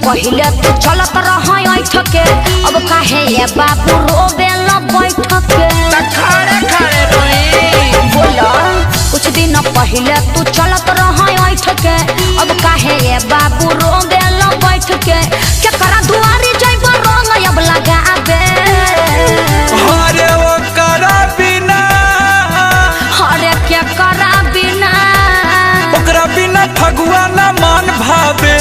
पहले तू चलत रहा ऐठ के अब काहे ये बाबू रोबे ल बैठ के खड़े खड़े रोई बोला कुछ दिन पहले तू चलत रहा ऐठ के अब काहे ये बाबू रोबे ल बैठ के केकरा दुआरी जइब रंग अब लगाबे अरे वो करा बिना अरे केकरा बिना ओकरा बिना फगुआ ना मान भावे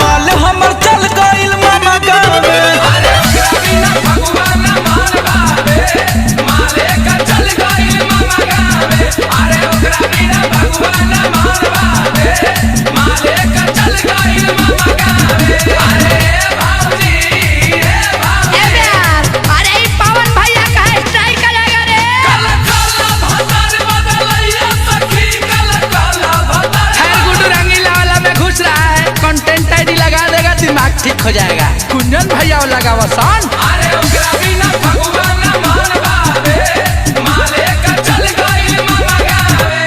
माल हमर चल गइल मामा गावे अरे ओकरा बिना फगुआ ना मान भावे माले का चल गइल मामा गावे अरे ओकरा बिना फगुआ ना मान भावे माले का चल गइल मामा गावे अरे भाऊजी अरे पवन भैया का स्ट्राइक करेगा रे काला काला भतर बदलैया सखी काला काला भतर खैर गुड्डू रंगीला वाला में घुस रहा है कंटेंट आईडी लगा देगा दिमाग ठीक हो जाएगा कुंजन भैया लगा वसान अरे ओकरा बिना फगुआ ना मान भावे माले का चल गइल मामा गावे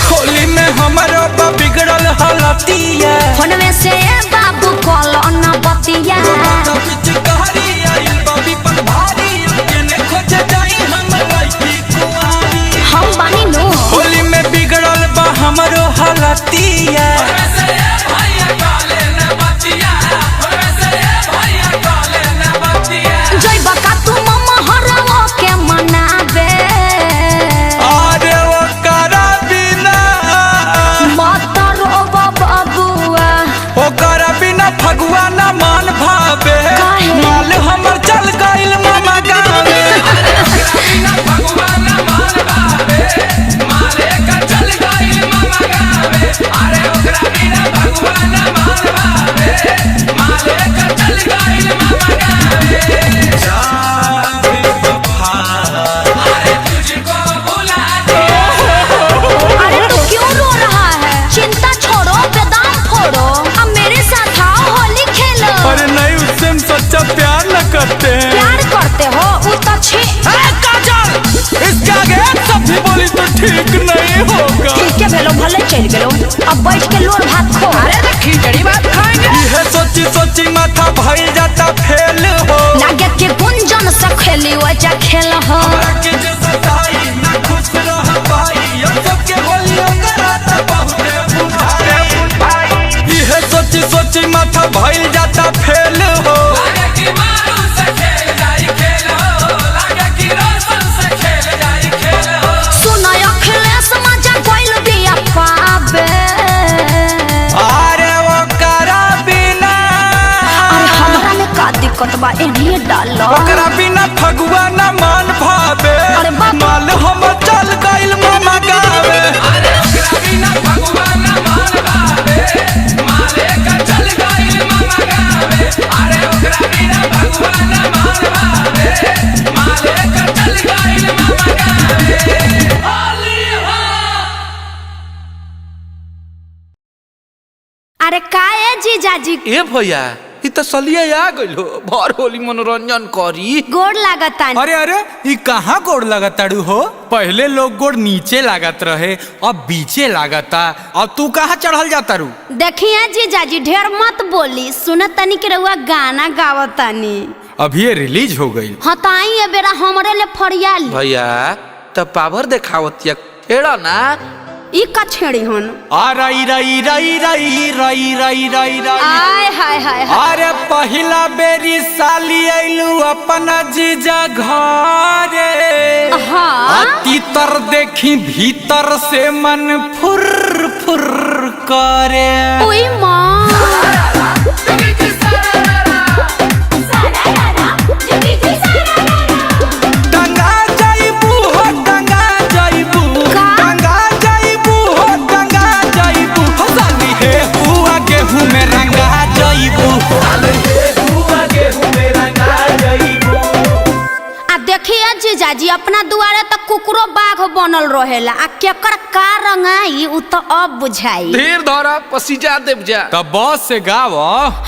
होली में हमरो बिगड़ल हलतिया फोन में से बाबू कॉल न बतिया बिच कहरी आइल बबी पर भारी केने खोजे जाई हम लइकी कुआरी हम बानी नो होली में बिगड़ल बा हमरो हलतिया वैसे भैया काले न बचिया वैसे भैया काले न बचिया जय बका तू मम्मा हराओ के मनाबे अरे वो करा बिना मत रो बबुआ ओकरा बिना फगुआ ना मान भावे काहे? माल हमर चल गइल मामा गावे ओकरा बिना फगुआ ना मान भावे माले का चल गइल मामा गावे अरे ओकरा बिना फगुआ ना मान भावे माले का चल गइल मामा गावे जावे वफा अरे तुझको भुला दिया अरे तू क्यों रो रहा है चिंता छोड़ो बेदाम फोड़ो अब मेरे साथ आओ होली खेलो अरे नहीं उससे हम सच्चा प्यार न करते हैं प्यार करते हो वो तो छी काजल इसके आगे सब भी बोली तो ठीक नहीं होगा ठीक है भेलो भले चल गेलो अब बैठ के लोर भात खो अरे तो खिचड़ी बात खाएंगे यह सोची सोची माथा भइल जाता फेल हो लागे के गुंजन से खेली वजा खेल हो हमरा के जो सताई ना खुश रह पाई हम सबके होली कराता बहुते बुझाई यह सोची सोची माथा भइल जाता फेल हो लागे कि मारू से खेल जाई खेल हो लागे कि रोशन से खेल जाई खेल हो सुनो अखिलेश मजा कोइल बिया पाबे अरे वो करा बिना अरे हमरा में का दिक्कत बा एनिए डालो ओकरा बिना फगुआ ना मान भावे अरे बाप। माल हमर चल गइल मामा गावे अरे ओकरा बिना फगुआ ना मान भावे माले का चल गइल मामा गावे अरे ओकरा बिना फगुआ ना मान भावे माले का चल गइल मामा गावे होली हो अरे काए जीजाजी ए भैया ई तो सलिया आ गइल हो भर होली मनोरंजन करी गोड़ लागता अरे अरे ये कहाँ गोड़ लगताड़ू हो पहले लोग गोड़ नीचे लागत रहे अब बीचे लागता अब तू कहाँ चढ़ल जाता रू देखिए जीजाजी ढेर मत बोली सुनत तनी के रउआ गाना गावतानी अभी ये रिलीज हो गई हाँ तो आई है बेरा हमरे ले फरियाली भैया तब पावर देखावतिया एड़ा ना ई का छेड़ी हन आ रई रई रई रई रई रई रई रई आय हाय हाय हाय अरे पहिला बेरी साली आइलू अपना जीजा घरे हाँ तीतर देखी भीतर से मन फुर फुर करे ओई माँ टंगा जाइबू हो टंगा जाइबू का? टंगा जाइबू हो टंगा जाइबू हो साली हे हुआ गेहूं में रंगा जाइबू आ देखिए जीजाजी अपना दुआरे तो कुकरो बाघ बनल रहेला आ केकर का रंगाई उ तो अब बुझाई धीर धरा पसीजा देव जा तब बस से गाव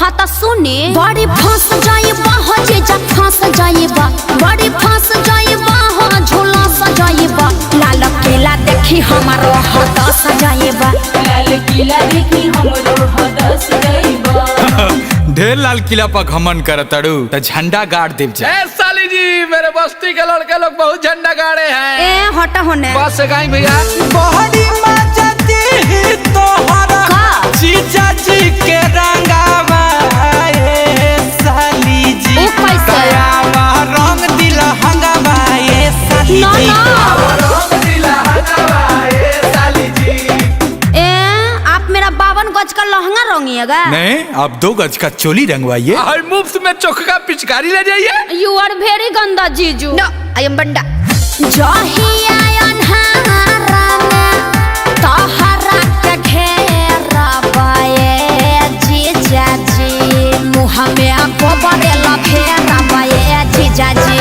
हाँ तो सुनी बड़ी फंस जाइबा हो जीजा फंस जाइबा बड़ी फंस जाइबा हो झूला सजाइबा लाल केला देखी हमारो हद सजाइबा लाल किला देखी हमरो हदस गइबा ढेर लाल किला पर घमन कर तड़ू तो झंडा गाड़ देव जा। ए साली जी, मेरे बस्ती के लड़के लोग बहुत झंडा गाड़े हैं। ए हटा होने। बस से गाई भैया। बहरी मजती तोहरा का? जीजा जी के रंगावा ए साली जी। ओ कैसे? दयावा रंग दिल हंगावा ए साली ना जी। ए आप मेरा 52 गज का लहंगा रंगिएगा? नहीं, आप 2 गज का चोली रंगवाइए। और मुफ्त में चोखा पिचकारी ले जाइए। You are very गंदा जीजू। No, I am बंडा। जहिया अन्हारा में तोहरा के घेरा बाए जीजा जी, मुँह में गोबर लफेरा बाए जीजा जी।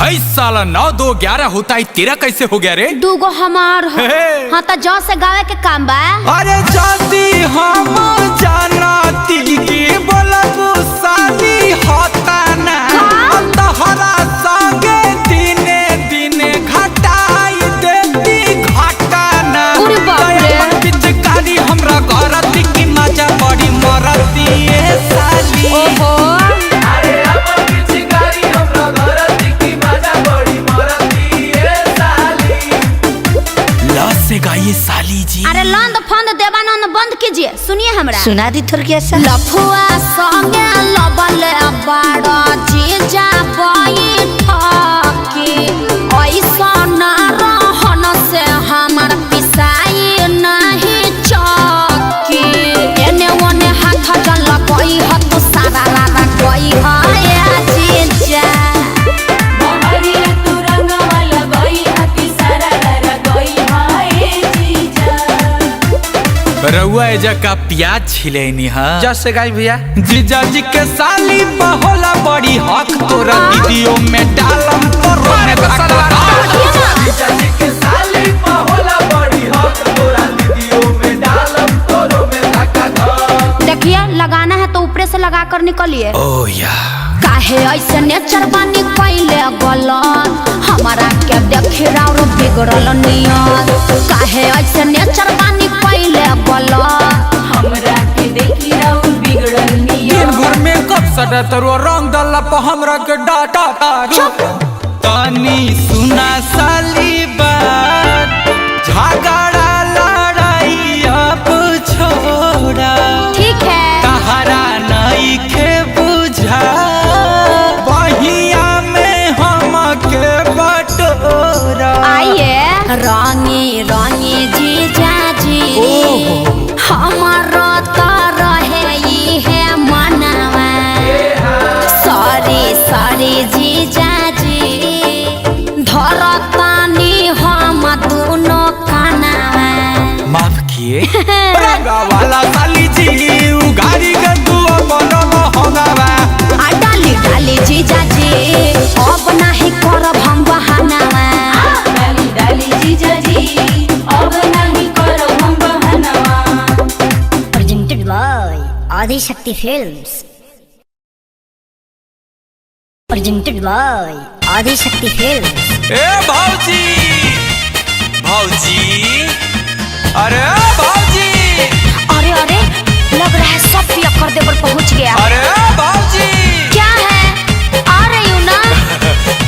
ऐ साला 9 2 11 होता है, तेरा कैसे हो गया रे? दूगो हमार हो। हे। हाँ तो जौ से गावे के काम बा। अरे जाती हम जानती की बोलबू साली होता ना तोहरा संगे दिने दिने घटाई देती घटाना। अरे बाप रे। पिचकारी हमरा करती की मजा बड़ी मरती ए साली। ओहो। से गाइए साली जी। अरे लंद फंद देवानंद बंद कीजिए, सुनिए हमरा। सुना दी थोड़ी कैसा? लफुआ संगे लबले बाड़ा जीजा बैठकी, ऐसा ना रहन से हमर पिसाई नहीं चौकी। एने ओने हाथ जल कोई हत सारा रारा कोई है जीजा। रउआ एजा का प्याज छिलेनी हा। जस से गाई भैया। जीजा जी के साली बहोला बड़ी हक तोरा वीडियो में डालम तोरो में जीजा जी के साली बहोला बड़ी हक तोरा वीडियो में डालम तोरो में धक्का। देखिए लगाना है तो ऊपर से लगा कर निकलिए। ओ या काहे ऐसे नेचर बानी कैले गलत, हमारा के देखी राउर बिगड़ल नियत। काहे ऐसे नेचर बानी कैले गलत, हमरा के देखी राउर बिगड़ल नियत। दिन भर में कब सदा तरो रंग डाला पर हमरा के डाटा तारू। तनी सुना साली बात, झगड़ा लड़ाई अब छोड़ा। ठीक है। तहरा नहीं के बुझा बहिया में हम के बटोरा। आइए रानी रानी जीजा जी, हमारा तो रहे ई है मनवा। सॉरी सॉरी जीजा जी, धरतानी हम दोनों कानवा। माफ किए रंगा वाला साली जी, उगारी के तू बनल होगावा। डाली डाली जीजा जी, अब नहीं करब हम बहानावा। डाली डाली जीजा जी, अब नहीं करो हम बहनवा। Presented by Adi Shakti Films. Presented by Adi Shakti Films. ए भौजी भौजी, अरे भौजी, अरे अरे लग रहा है सब पिया कर दे पर पहुंच गया। अरे भौजी। क्या है? आ रही हूँ ना।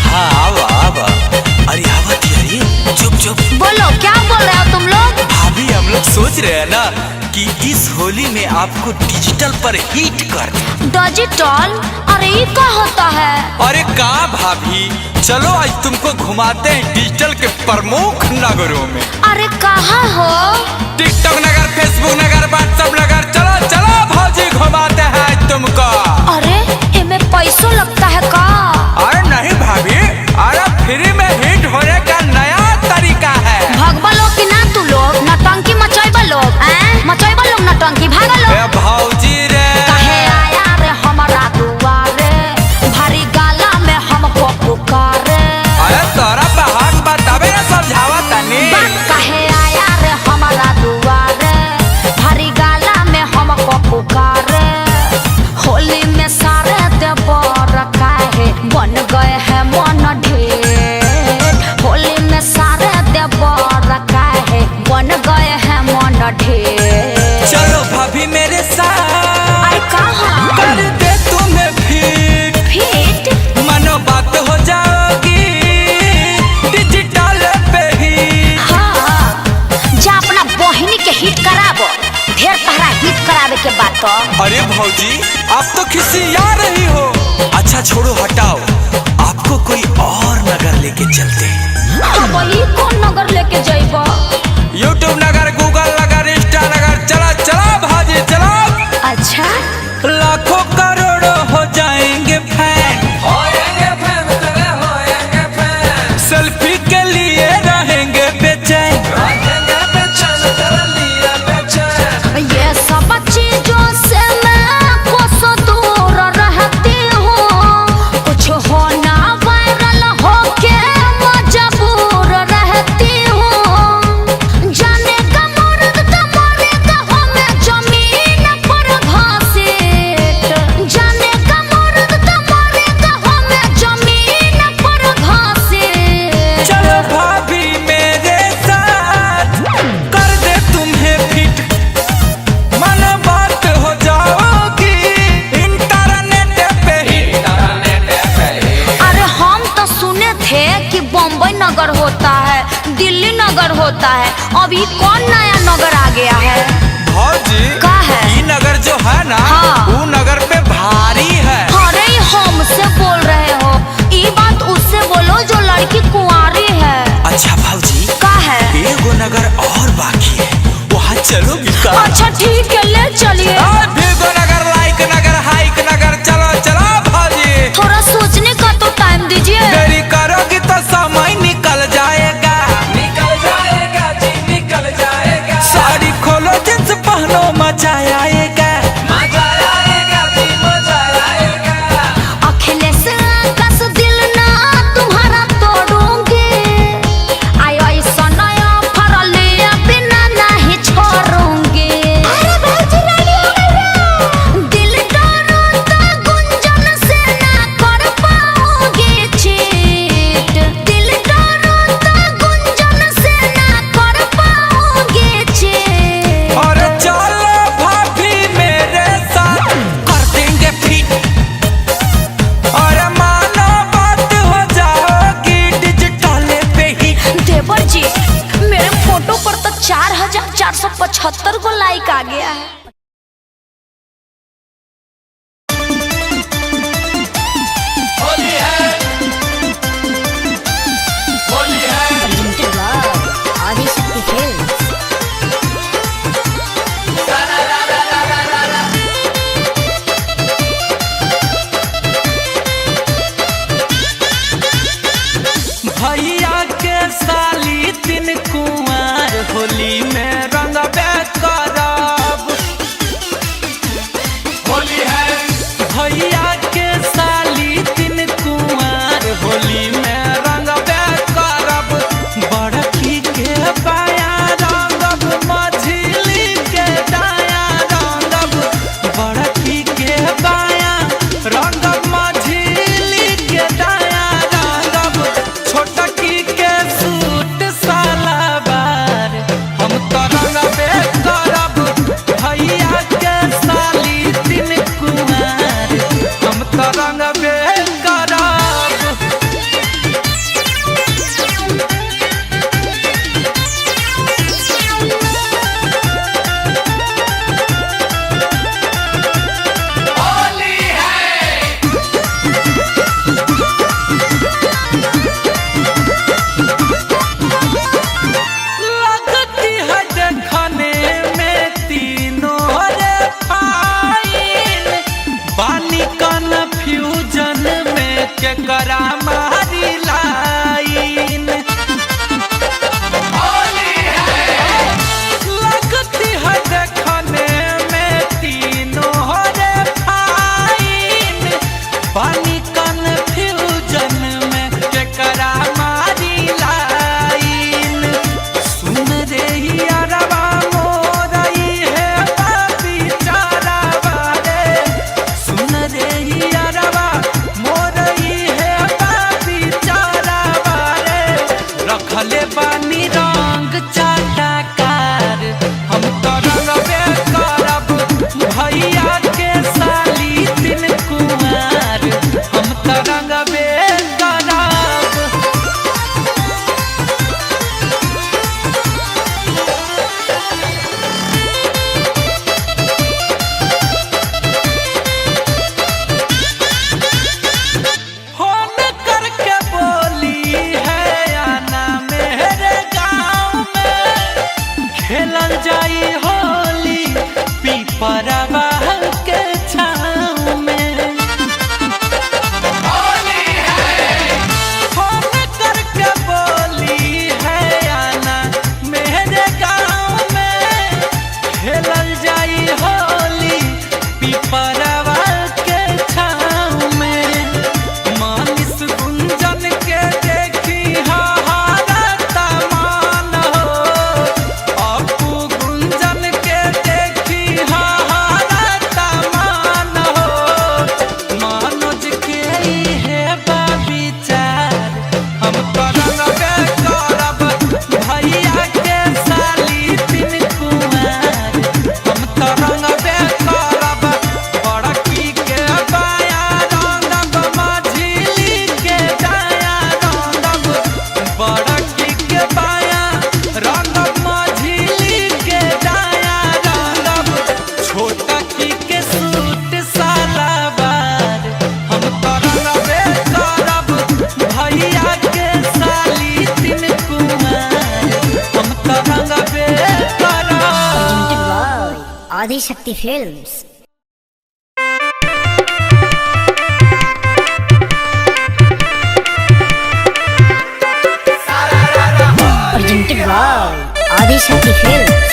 हाँ आवा आवा। अरे आवा तियारी, चुप चुप। बोलो क्या बोल रहे हो तुम लोग? भाभी हम लोग सोच रहे हैं ना कि इस होली में आपको डिजिटल पर हिट कर दें। डिजिटल? अरे ये क्या होता है? अरे का भाभी, चलो आज तुमको घुमाते हैं डिजिटल के प्रमुख नगरों में। अरे कहाँ हो? टिकटॉक नगर, फेसबुक नगर, व्हाट्सएप नगर। चलो चलो भौजी घुमाते हैं आज तुमको। अरे इनमें पैसों लगता है का? अरे नहीं भाभी, अरे फ्री में हिट होने का नया तरीका है। भगवा लोग की ना तू लोग नटंकी मचाइबा लोग, मचाइबा लोग नटंकी भागा लोग। ए भौजी रे, काहे आया रे हमारा दुआरे, भारी गाला में हमको पुकारे। अरे तोरा बहाक बतावे ना समझावा तनी। बात काहे आया रे हमारा दुआरे, भारी गाला में हमको पुकारे। अब तो खिसिया रही हो। अच्छा छोड़ो हटाओ, आपको कोई और नगर लेके चलते हैं। वही कौन नगर लेके जाइबा? यूट्यूब नगर, गूगल नगर, इंस्टा नगर, चला चला भाजी चला। अच्छा लाखों करोड़ों हो जाएंगे फैन, सेल्फी के लिए रहेंगे बेचैन। ये सब चीजों से मैं कोसों दूर रहती हूँ। कुछ होना वायरल होके मजबूर रहती हूँ। जाने का मुर्द तुम्हारे कहो मैं जमीन पर घसीट। जाने का मुर्द तुम्हारे कहो मैं जमीन पर घसीट। चलो भाभी मेरे साथ कर दे तुम्हें फिट, मन बात हो जाओगी इंटरनेट पे ही। अरे हम तो सुने थे कि बम्बई नगर होता है, दिल्ली नगर होता है, अभी कौन नया नगर आ गया है? भाजी का है? ये नगर जो है ना, हाँ। वो नगर पे भारी है। अरे हमसे बोल रहे हो? ये बात उससे बोलो जो लड़की कुंवारी है। अच्छा भाजी का है? एगो नगर और बाकी है, वहाँ चलोगी का? अच्छा ठीक है, ले चलिए। भीगो नगर, लाइक नगर, हाइक नगर, चलो चलो भाजी। थोड़ा सोचने का तो टाइम दीजिए। देरी करोगी तो समय निकल जाएगा। साड़ी खोलो, जींस पहनो, मजा आएगा। अखिलेश आकाश दिल ना तुम्हारा तोड़ूंगी। आई ऐसा नया फरलिया बिना नहीं छोड़ूंगी। दिल डरो तो गुंजन से ना कर पाऊंगी चीट। दिल डरो तो गुंजन से ना कर पाऊंगी चीट। और चलो भाभी मेरे साथ कर देंगे फिट, और मानो बात हो जाओगी डिजिटल पे ही। देवर जी, मेरे फोटो पर तो 4475 को लाइक आ गया है। presented by Adi Shakti Films. भैया के साली तीन कुंवर होली में रंग करब। होली है भैया के साली तीन कुंवर होली में रंग करब। बड़की के बाया रंगब, मझिली के दाया रंगब। बड़की के बाया रंगब, मझिली के दाया रंगब। छोटकी के सूट सलवार हम तो रंगबे करब। भैया के साली तीन कुंवर हम तो रंगबे करब। लगती है देखने में तीनों रे फाइन, बानी कन्फ्यूजन में केकरा मारी लाइन। लगती है देखने में तीनों रे फाइन, बानी कन्फ्यूजन में केकरा मारी लाइन। सुन रे यारवा मोरई है बाबी चारावा रे। सुन रे यारवा मोरई है बाबी चारावा रे। रखले बानी रंग चाटाकार हम तो रंगबे करब। भैया के साली तीन कुंवर Adishakti Films. Presented by Adishakti Films.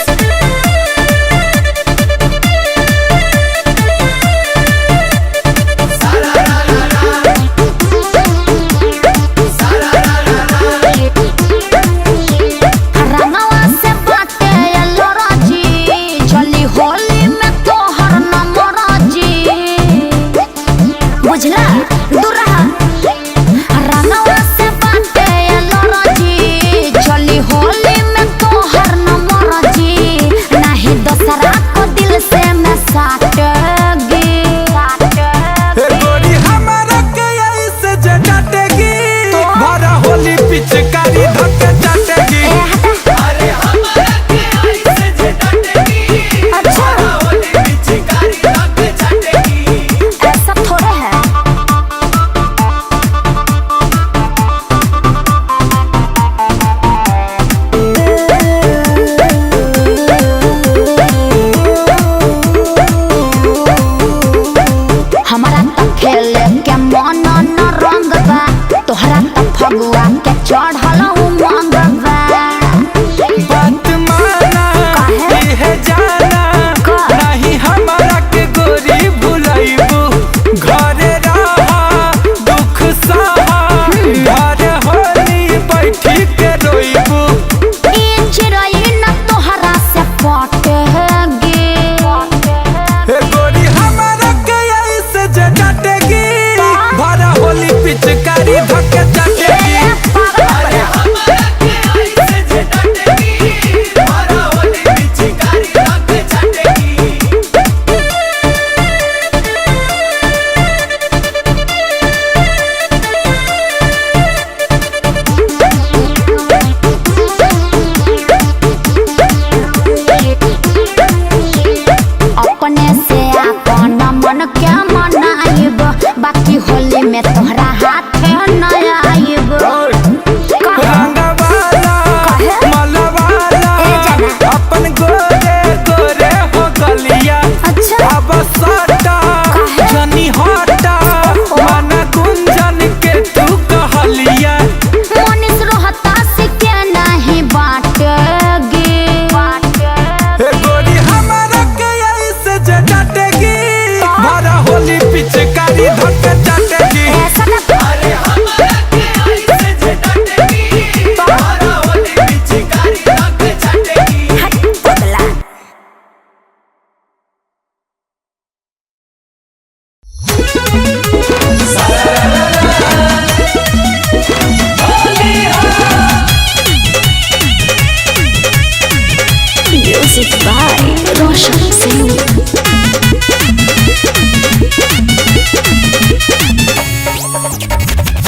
पिचकारी धक्के चाटेगी। अरे हमारा के ऐसे जे डटेगी। अच्छा। होली पिचकारी धक्के चाटेगी। ऐसा थोड़ा है। हमारा तो खेले के मन न रंग बा, तोहरा तो फगुआ के चढ़ल उमंग बा। बात माना इहे जाना नहीं हमारा के गोरी भुलाइबू। घरे रहा दुख सहा घर होली बैठी के रोइबू। ई चिरई न तोहरा से पटेगी। गोरी हमारा के ऐसे जे डांटेगी। भरा होली पिचकारी धक्के चाटेगी। अरे हमारा के ऐसे जे डटेगी। हमारा होली पिचकारी धक्के चाटेगी। अपने से अपन मन के मनाइब, बाकी होली में तोहरा हाथ न आइब। रंगवाला मलवाला ए जाना। अपन गोरे गोरे हो गलिया। अच्छा। अब सटा जनी हटा मन गुंजन के तू कहलिया। मनीष रोहतास के नहीं बाटेगी। गोरी हमारा के ऐसे जे डांटेगी। भरा होली पिचकारी धक्के चाटेगी। ऐसा न अरे हमारा के ऐसे जे डटेगी। हमारा होली पिचकारी धक्के चाटेगी। हट पगला। Music by Roshan Singh.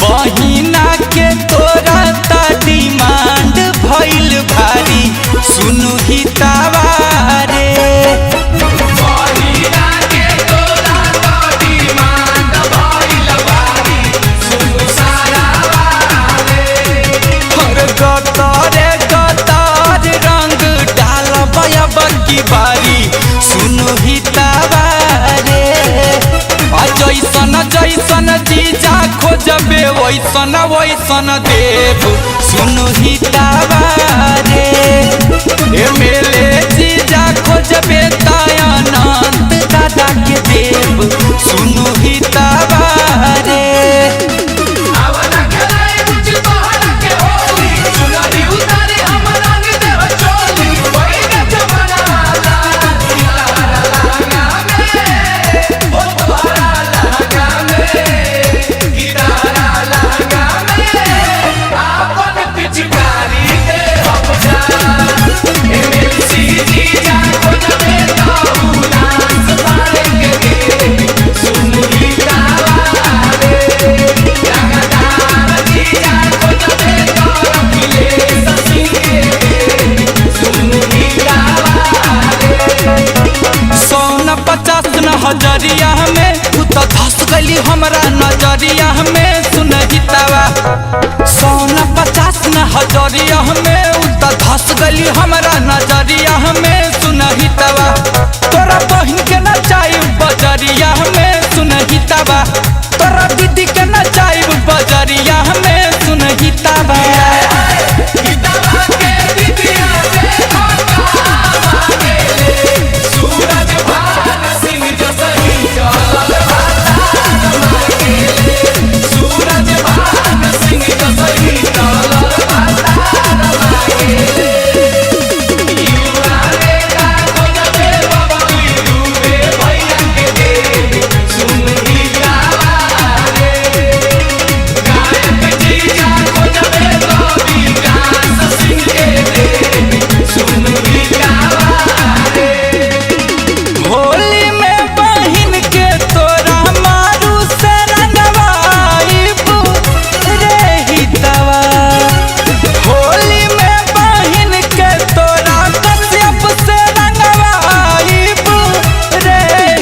बहिना के तोरा ता डिमांड भइल भारी। सुनु ही तावारे बहिना के तोरा तो डिमांड भइल भारी। सुनु सारा हर गतारे गतार रंग डाल बयब की बारी। सुनु ही तावारे जैसन जैसन जीजा खोजबे वैसन वैसन देव। सुनु ही तावारे मेले जीजा खोजबे दयानंद दादा के देव। सुनु ही तावारे आवना खेलाई मुझ तोहरा के होली। चुनरी उतारी हम रंग देव चोली। वही के जमाना वाला तुम्हारा लहंगा में। ओ तुम्हारा लहंगा में। गिटारा लहंगा में। आपन पिचकारी दे हम जान। MLC जी जा को जबे ताऊ नाच पाएंगे। सुनु ही तावारे। लगातार जी जा को जबे ताऊ मिले ससिंगे। सुनु ही तावारे। 150 न हजरिया में तू तो धस गली हमरा नजरिया में। सुनही तावा 150 न हजरिया में उ तो धस गली हमरा नजरिया में सुनही तवा तोरा बहिन के नचाई बजरिया में सुनही तवा तोरा दीदी के नचाई बजरिया में सुनही तवा होली में बहिन के तोरा मारू से रंगवाइब रे हितवा होली में बहिन के तोरा कश्यप से रंगवाइब रे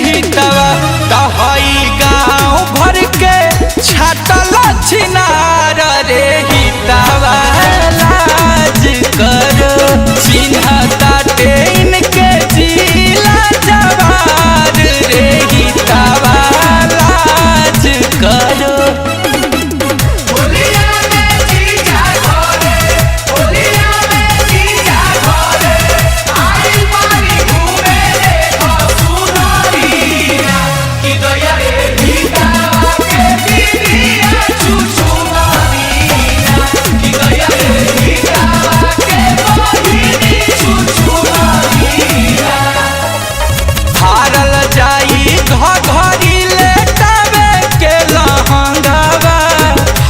हितवा कहई गाँव भर के छाटल छिनार रे हितवा लाज करो चिन्हता टेन के जिला जवार रे हितवा लाज करो हारल जाई घरी लेटावे के लहंगावा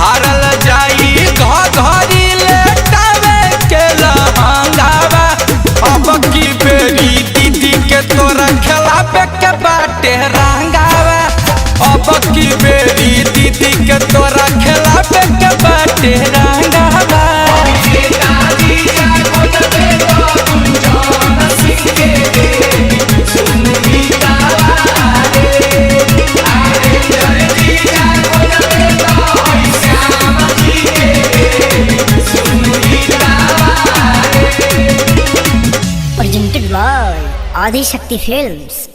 हारल जाई घरी लेटावे के लहंगावा अब की बेरी दीदी के तोरा खिलावे के बाटे रंगावा अब की बेरी दीदी के तोरा खिलावे के बाटे रंगावा Presented by Adi Shakti Films.